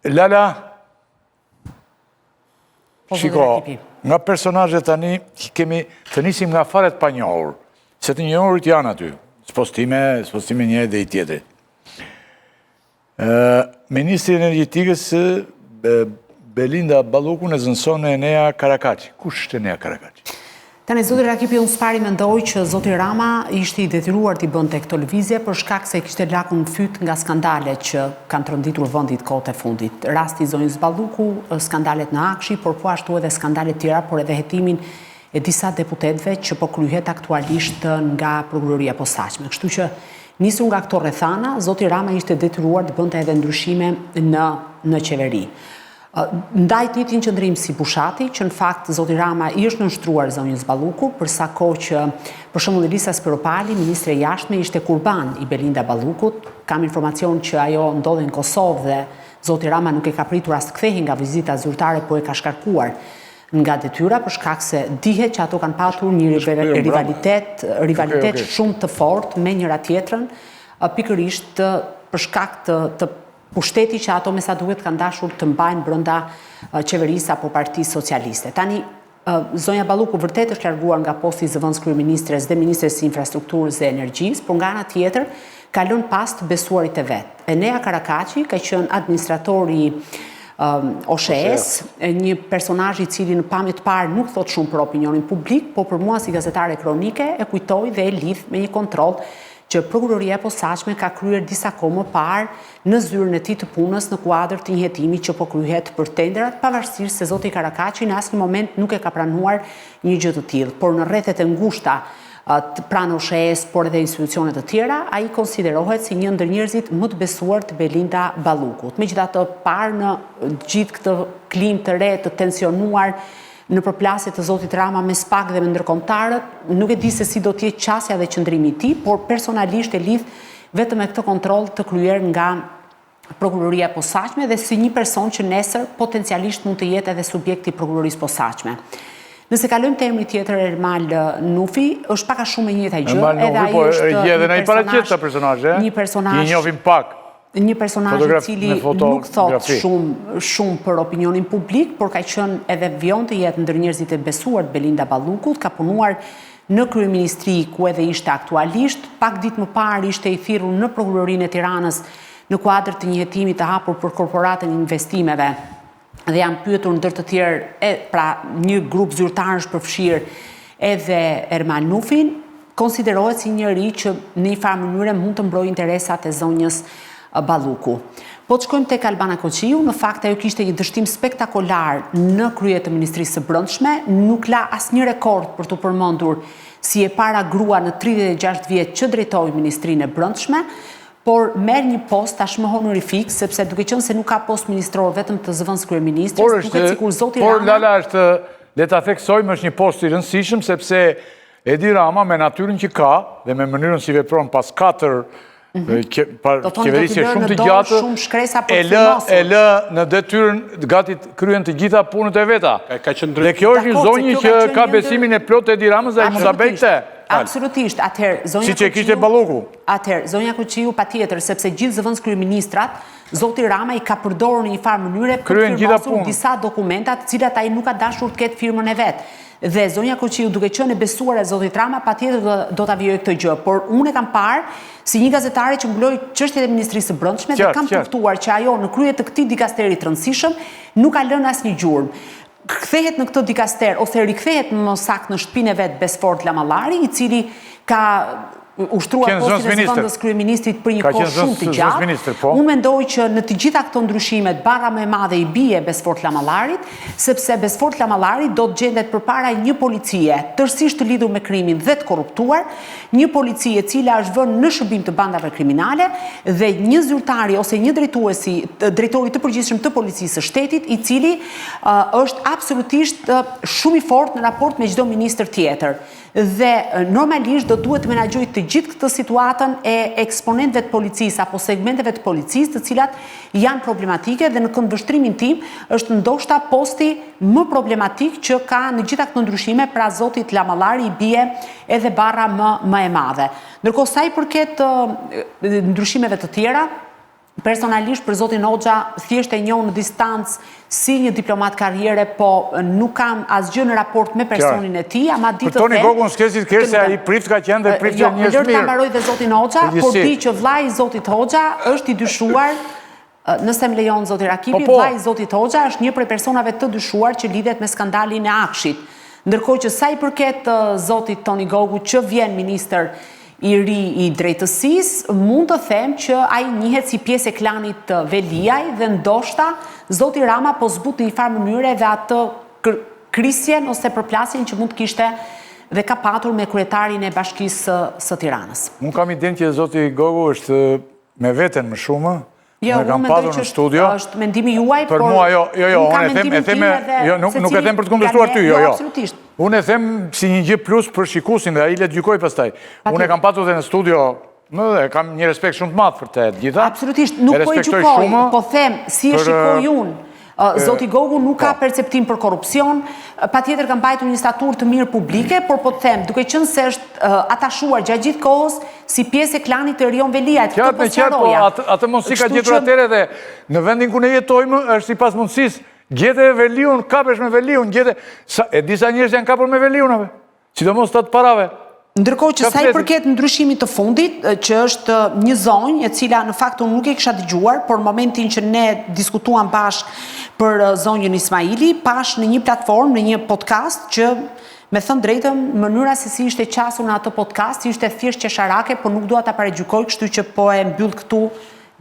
Lala, shiko, nga personazhet tani kemi të nisim nga faret pa njohur, se të njohurit janë aty, spostime një dhe i tjetri. Ministri Energjetikës Belinda Balluku në zënson e Enea Karakaçi. Kush është Enea Karakaçi? Tani, zoti Rakipi, unë s'pari mendoj që zoti Rama ishte i detyruar t'i bënte këtë lëvizje për shkak se kishte lakun fyt nga skandale që kanë tronditur vendit kohët e fundit. Rasti i zonjës Balluku, skandalet në Akshi, por po ashtu edhe skandalet tjera, por edhe hetimin e disa deputetëve që po kryhet aktualisht nga prokuroria e posaçme. Kështu që nisur nga këto rrethana, zoti Rama ishte detyruar të bënte edhe ndryshime në qeveri. Ndajt një qëndrim si Bushati, që në fakt zoti Rama i është nënshtruar zonjës Balluku, përsa kohë që për shembull Elisa Spiropali, ministre e jashtme, ishte kurban i Belinda Ballukut. Kam informacion që ajo ndodhi në Kosovë dhe zoti Rama nuk e ka pritur as të kthehej nga vizita zyrtare, po e ka shkarkuar nga detyra për shkak se dihet që ato kanë patur një rivalitet shumë të fortë me njëra tjetrën, pikërisht për shkak të pushteti që ato me sa duhet kanë dashur të mbajnë brenda qeverisë apo Partisë Socialiste. Tani, zonja Balluku vërtet është larguar nga posti i zëvendës kryeministres dhe ministres së infrastrukturës dhe energjisë, por nga ana tjetër ka lënë pas të besuarit e vet. Enea Karakaçi ka qenë administratori OSHE-s, një personazh i cili në pamje të parë nuk thot shumë për opinionin publik, por për mua si gazetare kronike e kujtoi dhe e lidh me një kontroll që prokuroria e posaçme ka kryer disa kohë më parë në zyrën e tij të punës në kuadër të një hetimi që po kryhet për tenderat, pavarësisht se zoti Karakaçi në asnjë moment nuk e ka pranuar një gjë të tillë, por në rrethet e ngushta pranë OSHE-s, por edhe institucione të tjera, ai konsiderohet si një ndër njerëzit më të besuar të Belinda Ballukut. Megjithatë, parë në gjithë këtë klimë të re të tensionuar në përplasje të zotit Rama me SPAK dhe me ndërkombëtarët, nuk e di se si do t'jetë qasja dhe qëndrimi i tij, por personalisht e lidh vetëm me këtë kontroll të kryer nga prokuroria e posaçme dhe si një person që nesër potencialisht mund të jetë edhe subjekti i prokurorisë posaçme. Nëse kalojmë te emri tjetër Ermal Nufi, është pak a shumë e njëjta gjë, edhe ai është një personazh, i njohim pak. Një personazh i cili nuk thot shumë për opinionin publik, por ka qenë edhe vion të jetë ndër njerëzit e besuar të Belinda Ballukut, ka punuar në kryeministri ku edhe ishte aktualisht, pak ditë më parë ishte i thirrur në prokurorinë e Tiranës në kuadër të një hetimi të hapur për korporatën e investimeve dhe janë pyetur ndër të tjerë, pra një grup zyrtarësh përfshirë edhe Ermal Nufin, konsiderohet si njëri që në një farë mënyre mund të mbrojë interesat e zonjës Balluku. Po të shkojmë tek Albana Koqiu, në fakt ajo kishte një dështim spektakolar në krye të Ministrisë së Brendshme, nuk la asnjë rekord për të përmendur si e para grua në 36 vjet që drejtoi Ministrinë e Brendshme, por merr një post tashmë honorifik, sepse duke qenë se nuk ka post ministror vetëm të zëvendës kryeministres, duket sikur zoti Rama. Por Lala është, le ta theksojmë, është një post i rëndësishëm sepse Edi Rama me natyrën që ka dhe me mënyrën si vepron pas 4 qeverisje shumë të gjatë, e lë në detyrën gati kryen të gjitha punët e veta. Dhe kjo është një zonjë që ka besimin e plot Edi Ramës dhe mund ta bëjë. Absolutisht, si që e kishte Balluku. Atëherë, zonja Koqiu patjetër, sepse gjithë zëvendës kryeministrat, zoti Rama i ka përdorur në një farë mënyre për të firmosur disa dokumenta të cilat ai nuk ka dashur të ketë firmën e vet. Dhe zonja Koqiu, duke qenë e besuar e zotit Rama, patjetër do ta vijoj këtë gjë, por unë e kam parë si një gazetare që mbuloi çështjet e Ministrisë së Brendshme dhe kam kuptuar që ajo në krye të këtij dikasteri të rëndësishëm nuk ka lënë asnjë gjurmë. Kthehet në këtë dikaster ose rikthehet më saktë në shtëpinë e vet Besfort Lamallari, i cili ka ushtruar postin e zëvendës kryeministrit për një kohë shumë të gjatë. Unë mendoj që në të gjitha këto ndryshimet barra më e madhe i bie Besfort Lamallarit, sepse Besfort Lamallari do të gjendet përpara një policie tërësisht të lidhur me krimin dhe të korruptuar, një policie e cila është vënë në shërbim të bandave kriminale dhe një zyrtari ose një drejtori të përgjithshëm të policisë së shtetit, i cili është absolutisht shumë i fortë në raport me çdo ministër tjetër. Dhe normalisht do duhet të menaxhoj të gjithë këtë situatën e eksponentëve të policisë apo segmenteve të policisë, të cilat janë problematike dhe në këndvështrimin tim është ndoshta posti më problematik që ka në gjitha këto ndryshime, pra zotit Lamallari i bie edhe barra më e madhe. Ndërkohë sa i përket ndryshimeve të tjera, personalisht për zotin Hoxha thjesht e njoh në distancë si një diplomat karriere, po nuk kam asgjë në raport me personin e tij, ama ditë të them. Toni Gogun s'kesit kërse ai prift ka qenë dhe prift janë njerëz mirë. Jo, ta mbaroj dhe zotin Hoxha, por di që vllai i zotit Hoxha është i dyshuar, nëse më lejon zoti Rakipi, vllai i zotit Hoxha është një prej personave të dyshuar që lidhet me skandalin e Akshit. Ndërkohë që sa i përket zotit Toni Gogu që vjen ministër i ri i drejtësisë, mund të them që ai njihet si pjesë e klanit të Veliaj dhe ndoshta zoti Rama po zbut në një farë mënyre dhe atë krisjen ose përplasjen që mund të kishte dhe ka patur me kryetarin e Bashkisë së Tiranës. Unë kam idenë që zoti Gogu është me veten më shumë. Jo, unë kam patur në studio. Është mendimi juaj, por mua nuk e them për të kundërshtuar ty, jo. Absolutisht. Unë e them si një gjë plus për shikuesin dhe ai le të gjykoj pastaj. Unë e kam patur edhe në studio, dhe kam një respekt shumë të madh për të gjitha. Absolutisht, nuk po i gjykoj, po them si e shikoj unë. Zoti Gogu nuk ka perceptim për korupcion, patjetër ka mbajtur një staturë të mirë publike, por po të them, duke qenë se është atashuar gjatë gjithë kohës si pjesë e klanit të Rion Veliajt, këtë po sqaroja. Atë mundësi ka gjetur atëre dhe në vendin ku ne jetojmë është sipas mundësisë, gjete Veliun, kapesh me Veliun, gjete e disa njerëz janë kapur me Veliunave, sidomos të parave. Ndërkohë që sa i përket ndryshimit të fundit, që është një zonjë, e cila në fakt unë nuk e kisha dëgjuar, por në momentin që ne diskutuam bashkë për zonjën Ismaili, pash në një platformë, në një podcast, që me thënë drejtëm, mënyra se si ishte qasur në atë podcast, ishte thjesht qesharake, por nuk dua ta paragjykoj, kështu që po e mbyll këtu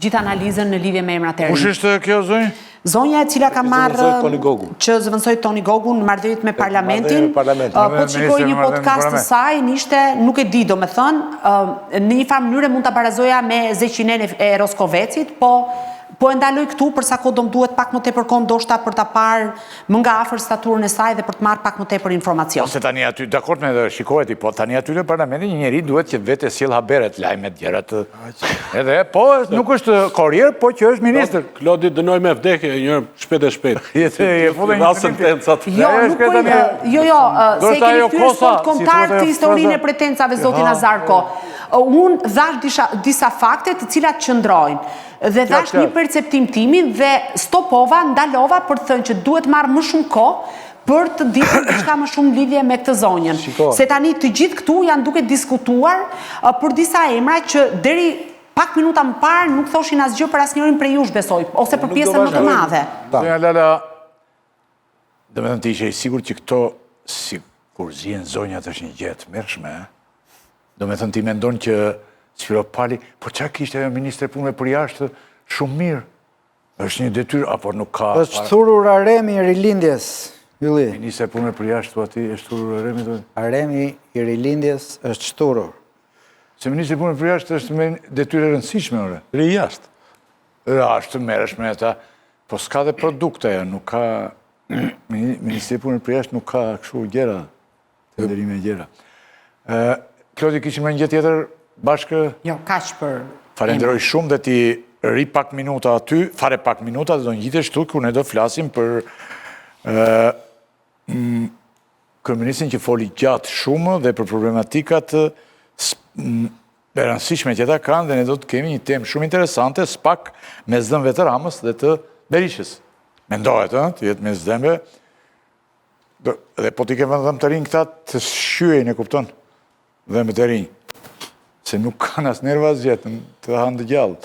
gjithë analizën në lidhje me emrat e rinj. Kush ishte kjo zonjë? Zonja e cila ka marrë që zëvendësoi Toni Gogun në marrëdhëniet me parlamentin, po shikoj një podcast të saj, ishte, nuk e di domethënë, në një farë mënyrë mund ta barazoja me Zeqinen e Roskovecit, po e ndaloj këtu për sa kohë do më duhet pak më tepër kohë ndoshta për ta parë më nga afër staturën e saj dhe për të marrë pak më tepër informacion. Ose tani aty dakord me shikohet, po tani aty në parlamentin një njeri duhet që vetë sjell haberet, lajmet gjërat. Edhe po nuk është korrier, po që është ministër. Klodi dënoi me vdekje një shpejt e shpejt. Jo, se e keni thyrë sport kombëtar të historinë e pretensave zoti Nazarko. Unë dhash disa fakte të cilat qëndrojnë dhe dhash një perceptim timin dhe stopova, ndalova për të thënë që duhet marrë më shumë kohë për të ditur diçka më shumë lidhje me këtë zonjën. Se tani të gjithë këtu janë duke diskutuar për disa emra që deri pak minuta më parë nuk thoshin asgjë për asnjërin prej jush, besoj, ose për pjesën më të madhe. Zonja Lala, domethënë ti ishe i sigurt që këto si kur zihen zonjat është një gjë e mërshme, domethënë ti mendon që Spiropali, po çka kishte ajo ministre punëve përjashtë shumë mirë. Është një detyrë apo nuk ka? Është thurur Aremi i rilindjes, Ylli. Ministre punëve përjashtë aty është thurur Aremi. Aremi i rilindjes është shturur. Se ministri punëve përjashtë është me detyrë e rëndësishme, ore. Rijashtë. Është merresh me ata, po s'ka dhe produkte ajo, nuk ka ministri punëve përjashtë nuk ka kështu gjëra, tenderime gjëra. Klodi, kishim një gjë tjetër bashkë? Jo, kaq për... Falenderoj shumë dhe ti ri pak minuta aty, fare pak minuta dhe do njitesh tu kur ne do flasim për kryeministrin që foli gjatë shumë dhe për problematikat e rëndësishme që ata kanë dhe ne do të kemi një temë shumë interesante, spak mes dëmve të Ramës dhe të Berishës. Mendohet, të jetë mes dëmve, dhe po t'i ke vëndëm të rinjë këta të shqyejnë, e kupton, dëmve të rinjë. Se nuk kanë as nerva asgjë, të hanë të gjallë.